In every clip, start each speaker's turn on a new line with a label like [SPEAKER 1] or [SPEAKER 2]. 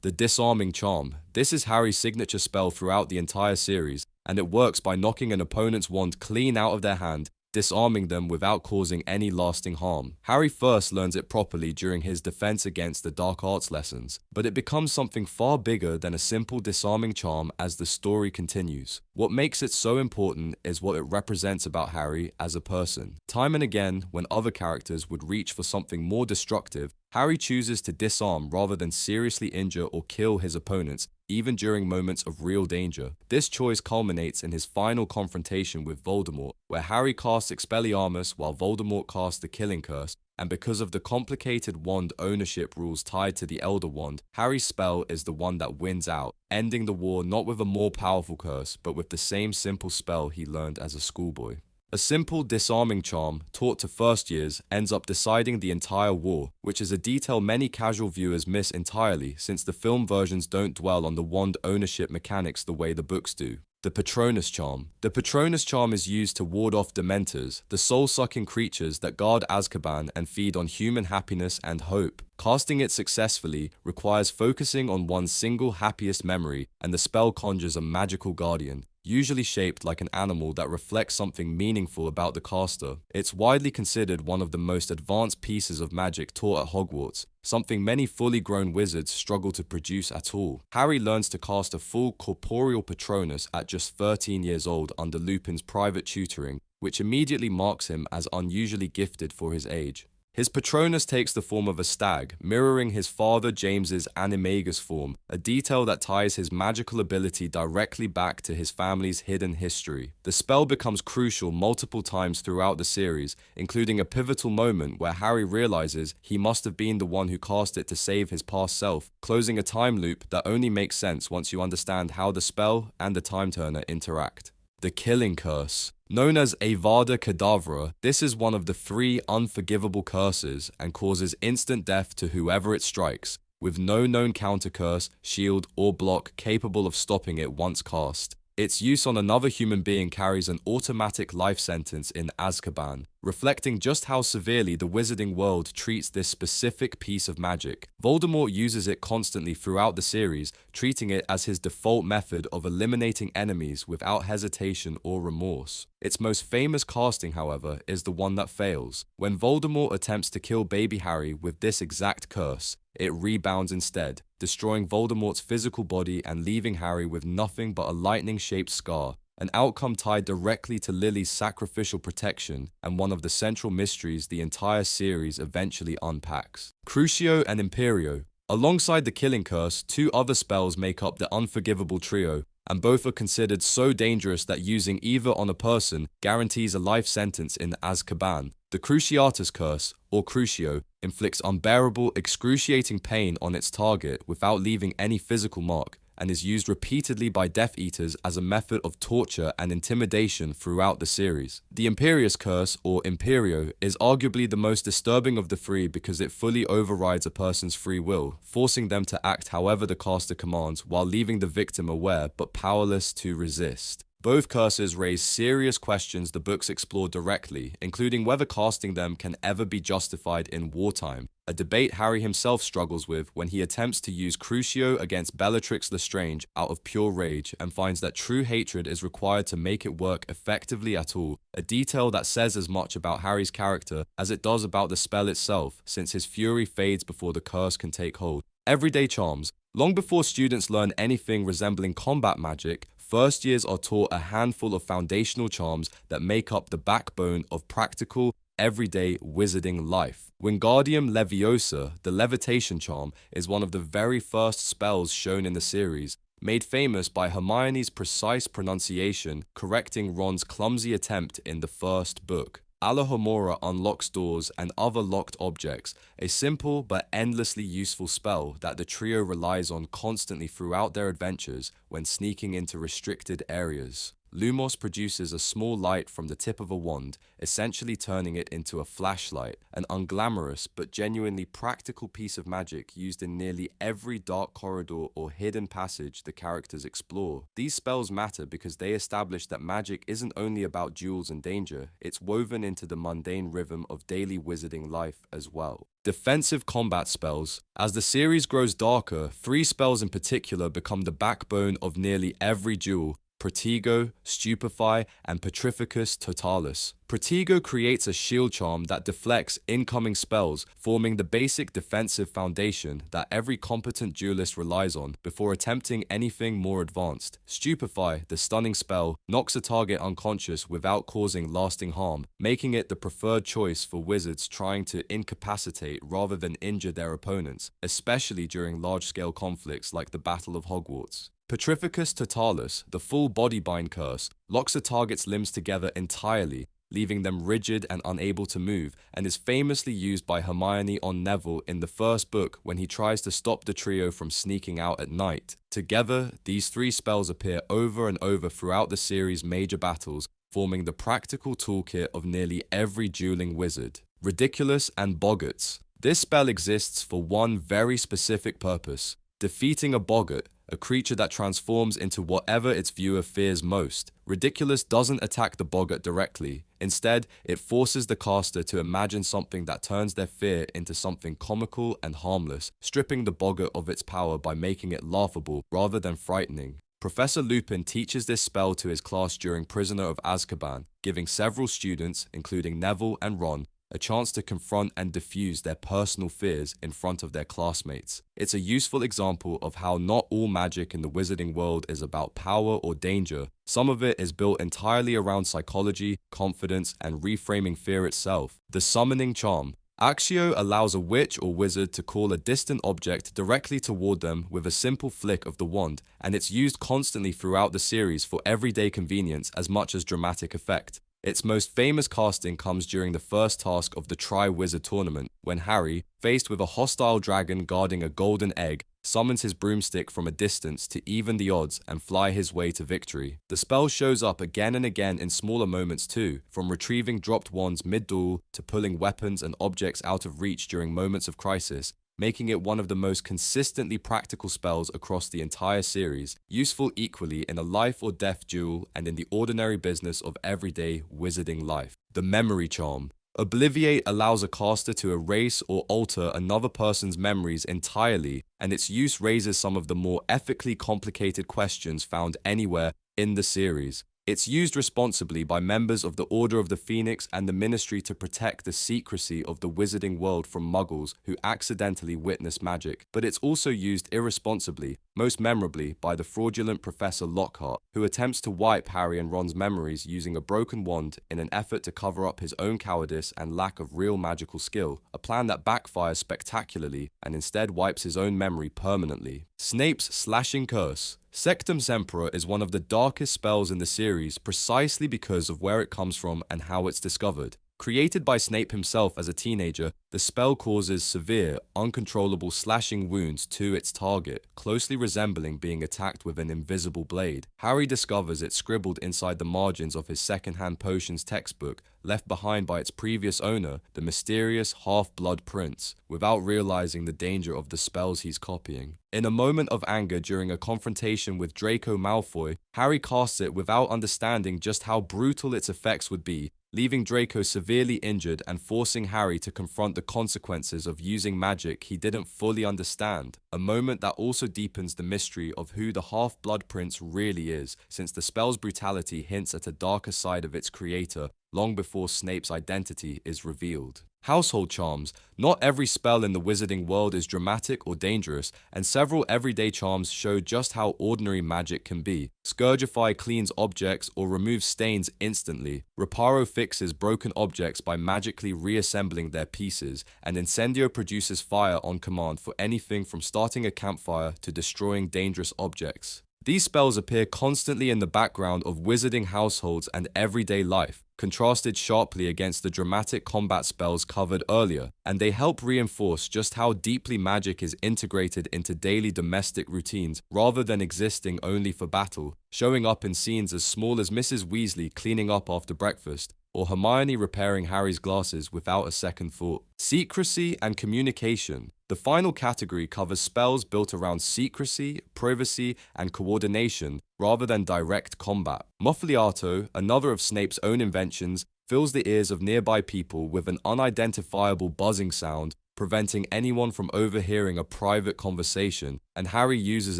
[SPEAKER 1] The disarming charm. This is Harry's signature spell throughout the entire series, and it works by knocking an opponent's wand clean out of their hand, disarming them without causing any lasting harm. Harry first learns it properly during his defense against the dark arts lessons, but it becomes something far bigger than a simple disarming charm as the story continues. What makes it so important is what it represents about Harry as a person. Time and again, when other characters would reach for something more destructive, Harry chooses to disarm rather than seriously injure or kill his opponents, even during moments of real danger. This choice culminates in his final confrontation with Voldemort, where Harry casts Expelliarmus while Voldemort casts the Killing Curse, and because of the complicated wand ownership rules tied to the Elder Wand, Harry's spell is the one that wins out, ending the war not with a more powerful curse, but with the same simple spell he learned as a schoolboy. A simple disarming charm, taught to first years, ends up deciding the entire war, which is a detail many casual viewers miss entirely since the film versions don't dwell on the wand ownership mechanics the way the books do. The Patronus charm. The Patronus charm is used to ward off Dementors, the soul-sucking creatures that guard Azkaban and feed on human happiness and hope. Casting it successfully requires focusing on one's single happiest memory, and the spell conjures a magical guardian, usually shaped like an animal that reflects something meaningful about the caster. It's widely considered one of the most advanced pieces of magic taught at Hogwarts, something many fully grown wizards struggle to produce at all. Harry learns to cast a full corporeal Patronus at just 13 years old under Lupin's private tutoring, which immediately marks him as unusually gifted for his age. His Patronus takes the form of a stag, mirroring his father James's animagus form, a detail that ties his magical ability directly back to his family's hidden history. The spell becomes crucial multiple times throughout the series, including a pivotal moment where Harry realizes he must have been the one who cast it to save his past self, closing a time loop that only makes sense once you understand how the spell and the time turner interact. The Killing Curse. Known as Avada Kedavra, this is one of the 3 unforgivable curses and causes instant death to whoever it strikes, with no known counter curse, shield, or block capable of stopping it once cast. Its use on another human being carries an automatic life sentence in Azkaban, reflecting just how severely the wizarding world treats this specific piece of magic. Voldemort uses it constantly throughout the series, treating it as his default method of eliminating enemies without hesitation or remorse. Its most famous casting, however, is the one that fails. When Voldemort attempts to kill baby Harry with this exact curse, it rebounds instead, destroying Voldemort's physical body and leaving Harry with nothing but a lightning-shaped scar, an outcome tied directly to Lily's sacrificial protection and one of the central mysteries the entire series eventually unpacks. Crucio and Imperio. Alongside the Killing Curse, 2 other spells make up the Unforgivable trio, and both are considered so dangerous that using either on a person guarantees a life sentence in Azkaban. The Cruciatus Curse, or Crucio, inflicts unbearable, excruciating pain on its target without leaving any physical mark, and is used repeatedly by Death Eaters as a method of torture and intimidation throughout the series. The Imperius Curse, or Imperio, is arguably the most disturbing of the 3 because it fully overrides a person's free will, forcing them to act however the caster commands while leaving the victim aware but powerless to resist. Both curses raise serious questions the books explore directly, including whether casting them can ever be justified in wartime, a debate Harry himself struggles with when he attempts to use Crucio against Bellatrix Lestrange out of pure rage and finds that true hatred is required to make it work effectively at all, a detail that says as much about Harry's character as it does about the spell itself, since his fury fades before the curse can take hold. Everyday charms. Long before students learn anything resembling combat magic, first years are taught a handful of foundational charms that make up the backbone of practical, everyday wizarding life. Wingardium Leviosa, the levitation charm, is one of the very first spells shown in the series, made famous by Hermione's precise pronunciation, correcting Ron's clumsy attempt in the first book. Alohomora unlocks doors and other locked objects, a simple but endlessly useful spell that the trio relies on constantly throughout their adventures when sneaking into restricted areas. Lumos produces a small light from the tip of a wand, essentially turning it into a flashlight, an unglamorous but genuinely practical piece of magic used in nearly every dark corridor or hidden passage the characters explore. These spells matter because they establish that magic isn't only about duels and danger, it's woven into the mundane rhythm of daily wizarding life as well. Defensive combat spells. As the series grows darker, 3 spells in particular become the backbone of nearly every duel: Protego, Stupefy, and Petrificus Totalis. Protego creates a shield charm that deflects incoming spells, forming the basic defensive foundation that every competent duelist relies on before attempting anything more advanced. Stupefy, the stunning spell, knocks a target unconscious without causing lasting harm, making it the preferred choice for wizards trying to incapacitate rather than injure their opponents, especially during large-scale conflicts like the Battle of Hogwarts. Petrificus Totalis, the full body bind curse, locks a target's limbs together entirely, leaving them rigid and unable to move, and is famously used by Hermione on Neville in the first book when he tries to stop the trio from sneaking out at night. Together, these 3 spells appear over and over throughout the series' major battles, forming the practical toolkit of nearly every dueling wizard. Ridikulus and boggarts. This spell exists for one very specific purpose: defeating a boggart, a creature that transforms into whatever its viewer fears most. Ridikulus doesn't attack the boggart directly. Instead, it forces the caster to imagine something that turns their fear into something comical and harmless, stripping the boggart of its power by making it laughable rather than frightening. Professor Lupin teaches this spell to his class during Prisoner of Azkaban, giving several students, including Neville and Ron, a chance to confront and diffuse their personal fears in front of their classmates. It's a useful example of how not all magic in the wizarding world is about power or danger. Some of it is built entirely around psychology, confidence, and reframing fear itself. The summoning charm. Accio allows a witch or wizard to call a distant object directly toward them with a simple flick of the wand, and it's used constantly throughout the series for everyday convenience as much as dramatic effect. Its most famous casting comes during the first task of the Tri-Wizard Tournament, when Harry, faced with a hostile dragon guarding a golden egg, summons his broomstick from a distance to even the odds and fly his way to victory. The spell shows up again and again in smaller moments too, from retrieving dropped wands mid-duel to pulling weapons and objects out of reach during moments of crisis, making it one of the most consistently practical spells across the entire series, useful equally in a life or death duel and in the ordinary business of everyday wizarding life. The memory charm. Obliviate allows a caster to erase or alter another person's memories entirely, and its use raises some of the more ethically complicated questions found anywhere in the series. It's used responsibly by members of the Order of the Phoenix and the Ministry to protect the secrecy of the wizarding world from muggles who accidentally witness magic, but it's also used irresponsibly, most memorably by the fraudulent Professor Lockhart, who attempts to wipe Harry and Ron's memories using a broken wand in an effort to cover up his own cowardice and lack of real magical skill, a plan that backfires spectacularly and instead wipes his own memory permanently. Snape's slashing curse. Sectumsempra is one of the darkest spells in the series precisely because of where it comes from and how it's discovered. Created by Snape himself as a teenager, the spell causes severe, uncontrollable slashing wounds to its target, closely resembling being attacked with an invisible blade. Harry discovers it scribbled inside the margins of his second-hand potions textbook, left behind by its previous owner, the mysterious Half-Blood Prince, without realizing the danger of the spells he's copying. In a moment of anger during a confrontation with Draco Malfoy, Harry casts it without understanding just how brutal its effects would be, leaving Draco severely injured and forcing Harry to confront the consequences of using magic he didn't fully understand, a moment that also deepens the mystery of who the Half-Blood Prince really is, since the spell's brutality hints at a darker side of its creator long before Snape's identity is revealed. Household charms. Not every spell in the wizarding world is dramatic or dangerous, and several everyday charms show just how ordinary magic can be. Scourgify cleans objects or removes stains instantly. Reparo fixes broken objects by magically reassembling their pieces, and Incendio produces fire on command for anything from starting a campfire to destroying dangerous objects. These spells appear constantly in the background of wizarding households and everyday life, contrasted sharply against the dramatic combat spells covered earlier, and they help reinforce just how deeply magic is integrated into daily domestic routines rather than existing only for battle, showing up in scenes as small as Mrs. Weasley cleaning up after breakfast, or Hermione repairing Harry's glasses without a second thought. Secrecy and communication. The final category covers spells built around secrecy, privacy, and coordination rather than direct combat. Muffliato, another of Snape's own inventions, fills the ears of nearby people with an unidentifiable buzzing sound, preventing anyone from overhearing a private conversation, and Harry uses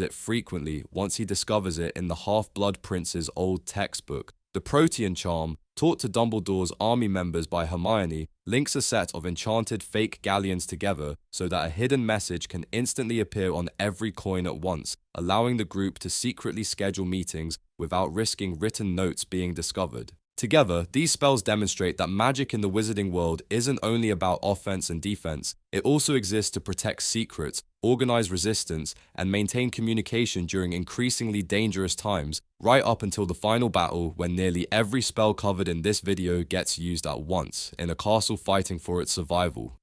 [SPEAKER 1] it frequently once he discovers it in the Half-Blood Prince's old textbook. The Protean charm, taught to Dumbledore's army members by Hermione, links a set of enchanted fake galleons together so that a hidden message can instantly appear on every coin at once, allowing the group to secretly schedule meetings without risking written notes being discovered. Together, these spells demonstrate that magic in the wizarding world isn't only about offense and defense, it also exists to protect secrets, organize resistance, and maintain communication during increasingly dangerous times, right up until the final battle when nearly every spell covered in this video gets used at once, in a castle fighting for its survival.